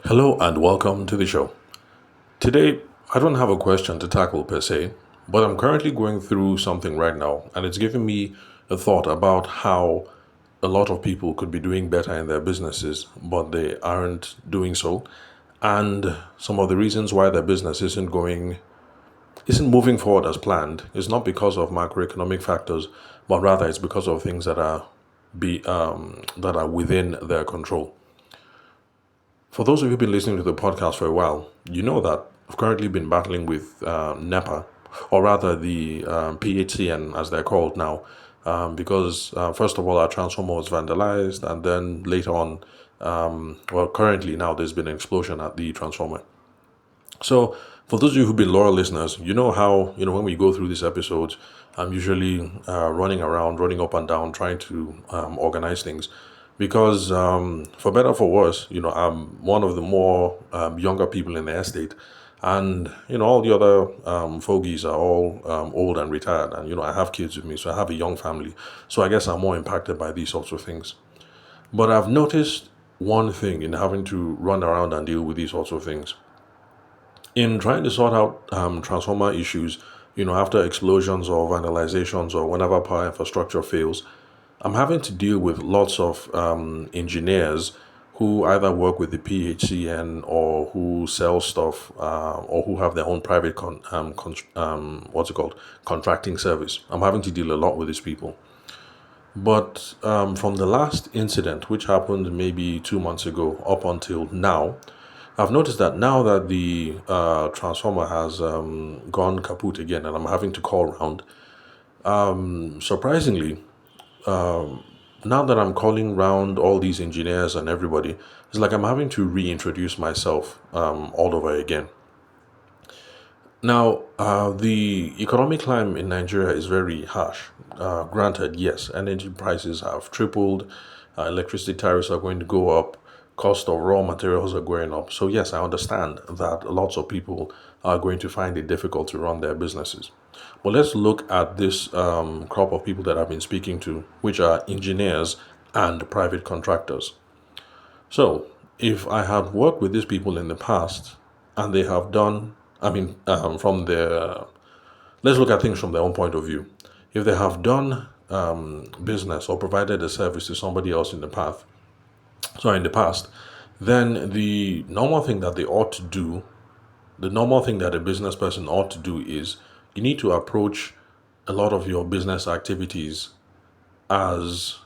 Hello and welcome to the show. Today, I don't have a question to tackle per se, but I'm currently going through something right now, and it's giving me a thought about how a lot of people could be doing better in their businesses, but they aren't doing so. And some of the reasons why their business isn't moving forward as planned is not because of macroeconomic factors, but rather it's because of things that are within their control. For those of you who've been listening to the podcast for a while, you know that I've currently been battling with NEPA, or rather the PHCN as they're called now, because first of all, our transformer was vandalized, and then later on, currently now there's been an explosion at the transformer. So, for those of you who've been loyal listeners, you know how, when we go through these episodes, I'm usually running around, running up and down, trying to organize things. Because, for better or for worse, I'm one of the more younger people in the estate. And, all the other fogies are all old and retired. And, I have kids with me, so I have a young family. So I guess I'm more impacted by these sorts of things. But I've noticed one thing in having to run around and deal with these sorts of things in trying to sort out transformer issues, after explosions or vandalizations or whenever power infrastructure fails, I'm having to deal with lots of engineers who either work with the PHCN or who sell stuff or who have their own private contracting service. I'm having to deal a lot with these people. But from the last incident, which happened maybe 2 months ago up until now, I've noticed that now that the transformer has gone kaput again, and I'm having to call around. Surprisingly, now that I'm calling round all these engineers and everybody, it's like I'm having to reintroduce myself all over again. Now, the economic climate in Nigeria is very harsh. Granted, yes, energy prices have tripled, electricity tariffs are going to go up, cost of raw materials are going up. So, yes, I understand that lots of people are going to find it difficult to run their businesses. But let's look at this crop of people that I've been speaking to, which are engineers and private contractors. So, if I have worked with these people in the past and they have done, from their, let's look at things from their own point of view. If they have done business or provided a service to somebody else in the past, then the normal thing that a business person ought to do is you need to approach a lot of your business activities as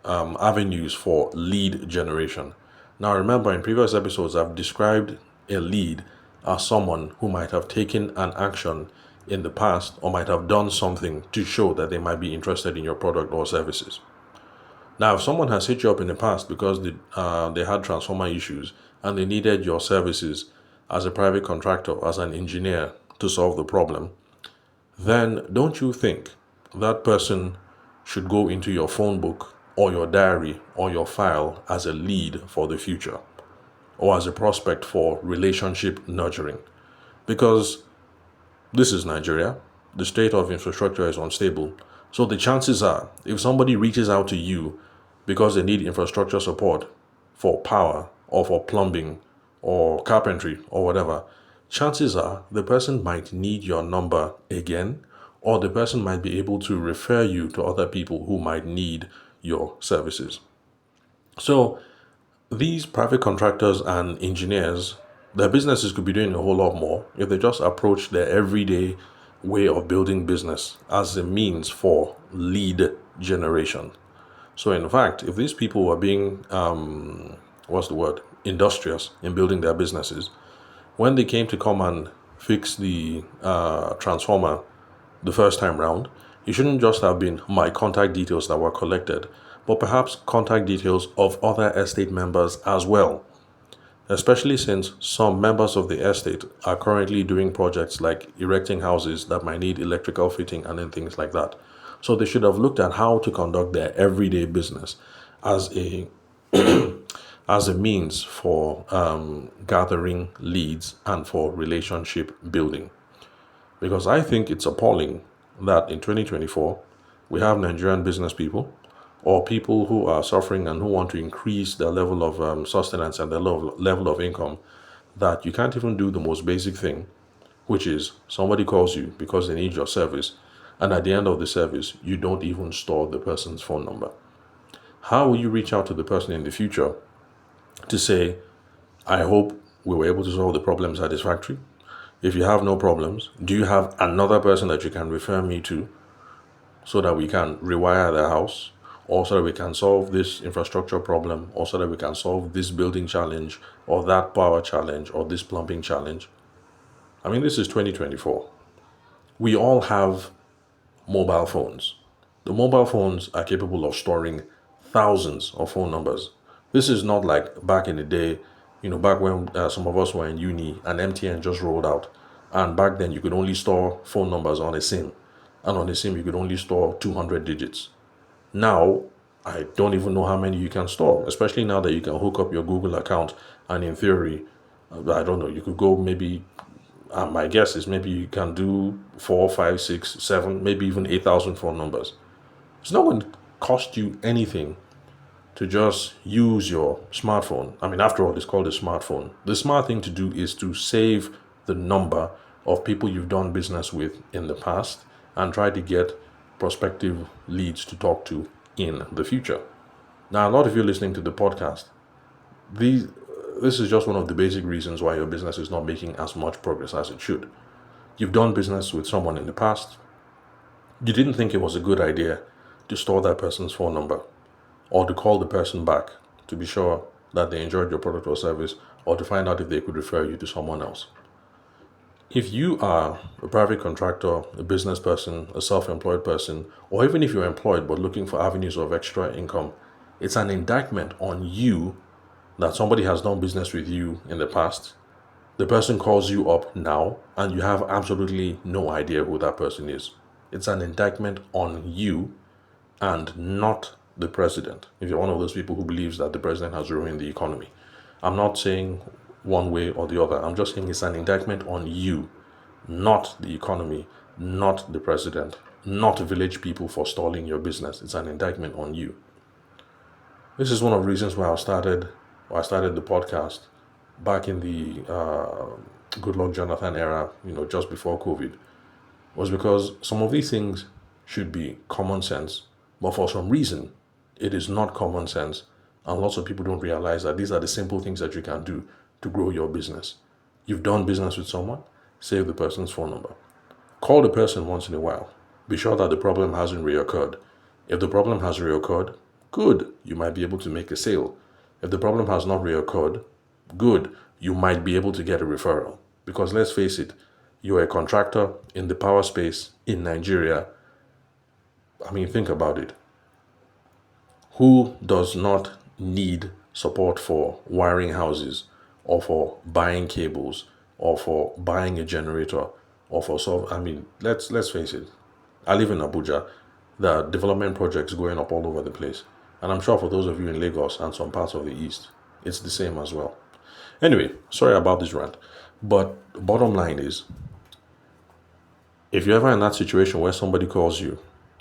avenues for lead generation. Now, remember, in previous episodes, I've described a lead as someone who might have taken an action in the past or might have done something to show that they might be interested in your product or services. Now, if someone has hit you up in the past because they had transformer issues and they needed your services as a private contractor, as an engineer to solve the problem, then don't you think that person should go into your phone book or your diary or your file as a lead for the future or as a prospect for relationship nurturing? Because this is Nigeria, the state of infrastructure is unstable. So the chances are, if somebody reaches out to you because they need infrastructure support for power or for plumbing or carpentry or whatever, chances are the person might need your number again, or the person might be able to refer you to other people who might need your services. So these private contractors and engineers, their businesses could be doing a whole lot more if they just approach their everyday way of building business as a means for lead generation. So, in fact, if these people were being, industrious in building their businesses, when they came to come and fix the transformer the first time round, it shouldn't just have been my contact details that were collected, but perhaps contact details of other estate members as well, especially since some members of the estate are currently doing projects like erecting houses that might need electrical fitting and then things like that. So they should have looked at how to conduct their everyday business as a as a means for gathering leads and for relationship building. Because I think it's appalling that in 2024 we have Nigerian business people or people who are suffering and who want to increase their level of sustenance and their level of income, that you can't even do the most basic thing, which is somebody calls you because they need your service, and at the end of the service, you don't even store the person's phone number. How will you reach out to the person in the future to say, I hope we were able to solve the problem satisfactorily? If you have no problems, do you have another person that you can refer me to so that we can rewire the house, or so that we can solve this infrastructure problem, or so that we can solve this building challenge, or that power challenge, or this plumbing challenge? I mean, this is 2024. We all have mobile phones. The mobile phones are capable of storing thousands of phone numbers. This is not like back in the day, back when some of us were in uni and MTN just rolled out. And back then, you could only store phone numbers on a SIM. And on a SIM, you could only store 200 digits. Now, I don't even know how many you can store, especially now that you can hook up your Google account. And in theory, I don't know, you could go maybe, my guess is maybe you can do 4, 5, 6, 7, maybe even 8,000 phone numbers. It's not going to cost you anything to just use your smartphone. I mean, after all, it's called a smartphone. The smart thing to do is to save the number of people you've done business with in the past and try to get prospective leads to talk to in the future. Now, a lot of you listening to the podcast, this is just one of the basic reasons why your business is not making as much progress as it should. You've done business with someone in the past. You didn't think it was a good idea to store that person's phone number, or to call the person back to be sure that they enjoyed your product or service, or to find out if they could refer you to someone else. If you are a private contractor, a business person, a self-employed person, or even if you're employed but looking for avenues of extra income, it's an indictment on you that somebody has done business with you in the past. The person calls you up now and you have absolutely no idea who that person is. It's an indictment on you and not the president. If you're one of those people who believes that the president has ruined the economy, I'm not saying one way or the other. I'm just saying it's an indictment on you, not the economy, not the president, not village people for stalling your business. It's an indictment on you. This is one of the reasons why I started the podcast back in the Good Luck Jonathan era, just before COVID, was because some of these things should be common sense, but for some reason, it is not common sense, and lots of people don't realize that these are the simple things that you can do to grow your business. You've done business with someone, save the person's phone number. Call the person once in a while. Be sure that the problem hasn't reoccurred. If the problem has reoccurred, good, you might be able to make a sale. If the problem has not reoccurred, good, you might be able to get a referral. Because let's face it, you're a contractor in the power space in Nigeria. I mean, think about it. Who does not need support for wiring houses, or for buying cables, or for buying a generator, or for let's face it. I live in Abuja. There are development projects going up all over the place. And I'm sure for those of you in Lagos and some parts of the East, it's the same as well. Anyway, sorry about this rant. But bottom line is, if you're ever in that situation where somebody calls you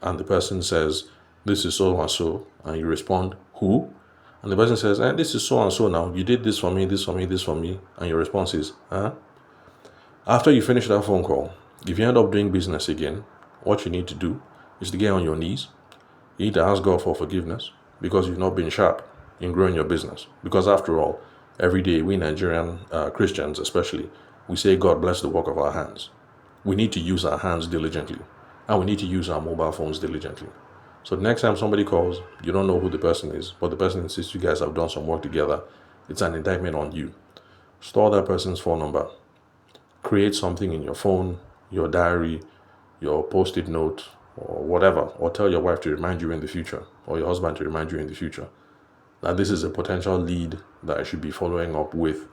and the person says, this is so and so, and you respond, who? And the person says, this is so and so now, you did this for me, this for me, this for me, and your response is, huh? After you finish that phone call, if you end up doing business again, what you need to do is to get on your knees. You need to ask God for forgiveness because you've not been sharp in growing your business. Because after all, every day we Nigerian Christians especially, we say God bless the work of our hands. We need to use our hands diligently, and we need to use our mobile phones diligently. So the next time somebody calls, you don't know who the person is, but the person insists you guys have done some work together, it's an indictment on you. Store that person's phone number. Create something in your phone, your diary, your post-it note, or whatever, or tell your wife to remind you in the future, or your husband to remind you in the future, that this is a potential lead that I should be following up with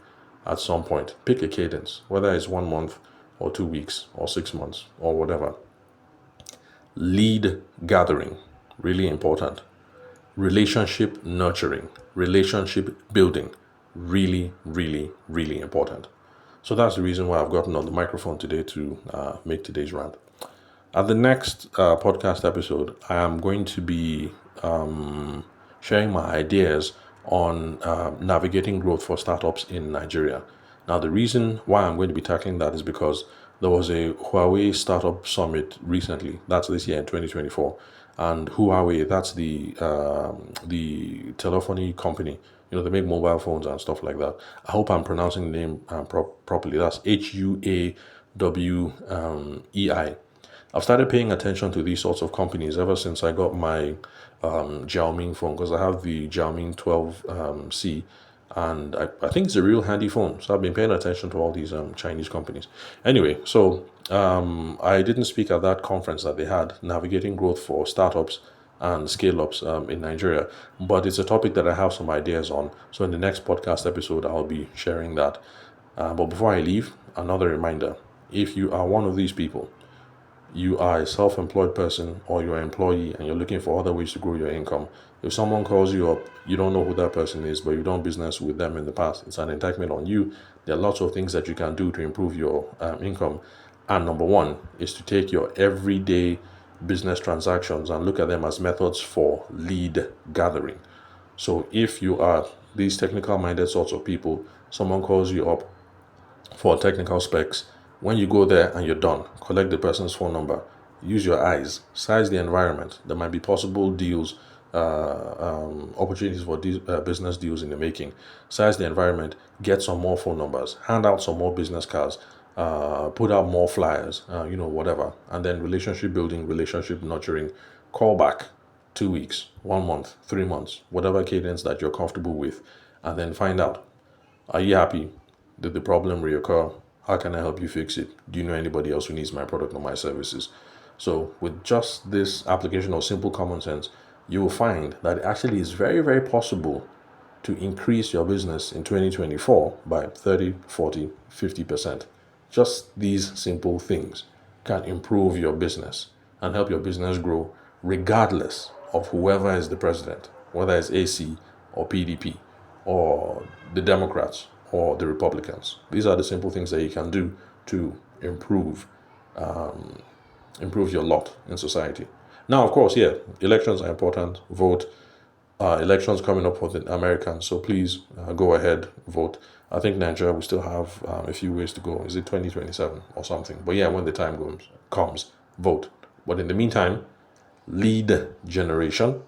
at some point. Pick a cadence, whether it's 1 month or 2 weeks or 6 months or whatever. Lead gathering, really important. Relationship nurturing, relationship building, really, really, really important. So that's the reason why I've gotten on the microphone today to make today's rant. At the next podcast episode, I am going to be sharing my ideas on navigating growth for startups in Nigeria. Now, the reason why I'm going to be tackling that is because there was a Huawei Startup Summit recently. That's this year in 2024, and Huawei, that's the telephony company. They make mobile phones and stuff like that. I hope I'm pronouncing the name properly. That's Huawei. I've started paying attention to these sorts of companies ever since I got my Xiaomi phone, because I have the Xiaomi 12C, and I think it's a real handy phone. So I've been paying attention to all these Chinese companies. Anyway, so I didn't speak at that conference that they had, Navigating Growth for Startups and Scale-Ups in Nigeria, but it's a topic that I have some ideas on. So in the next podcast episode, I'll be sharing that. But before I leave, another reminder: if you are one of these people, you are a self-employed person or you're an employee and you're looking for other ways to grow your income, if someone calls you up, you don't know who that person is, but you've done business with them in the past, it's an indictment on you. There are lots of things that you can do to improve your income. And number one is to take your everyday business transactions and look at them as methods for lead gathering. So if you are these technical minded sorts of people, someone calls you up for technical specs. When you go there and you're done, collect the person's phone number, use your eyes, size the environment. There might be possible deals, opportunities for business deals in the making. Size the environment, get some more phone numbers, hand out some more business cards, put out more flyers, whatever. And then relationship building, relationship nurturing, call back 2 weeks, 1 month, 3 months, whatever cadence that you're comfortable with, and then find out, are you happy? Did the problem reoccur? How can I help you fix it? Do you know anybody else who needs my product or my services? So, with just this application of simple common sense, you will find that it actually is very, very possible to increase your business in 2024 by 30, 40, 50%. Just these simple things can improve your business and help your business grow regardless of whoever is the president, whether it's AC or PDP or the Democrats or the Republicans. These are the simple things that you can do to improve your lot in society. Now, of course, yeah, elections are important. Vote. Elections coming up for the Americans, so please go ahead, vote. I think Nigeria will still have a few ways to go. Is it 2027 or something? But yeah, when the time comes, vote. But in the meantime, lead generation,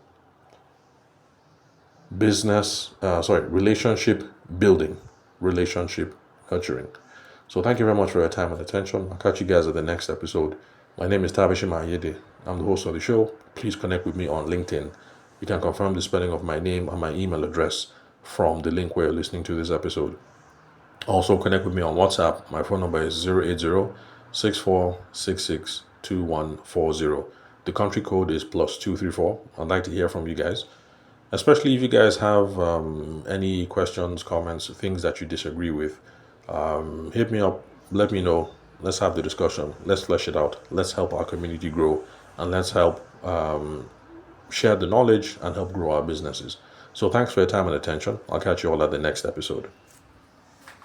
relationship building, relationship nurturing. So thank you very much for your time and attention. I'll catch you guys at the next episode. My name is Tabishima Ayede. I'm the host of the show. Please connect with me on LinkedIn. You can confirm the spelling of my name and my email address from the link where you're listening to this episode. Also connect with me on WhatsApp. My phone number is 080-6466-2140. The country code is +234. I'd like to hear from you guys, especially if you guys have any questions, comments, things that you disagree with. Hit me up, let me know. Let's have the discussion. Let's flesh it out. Let's help our community grow, and let's help share the knowledge and help grow our businesses. So thanks for your time and attention. I'll catch you all at the next episode.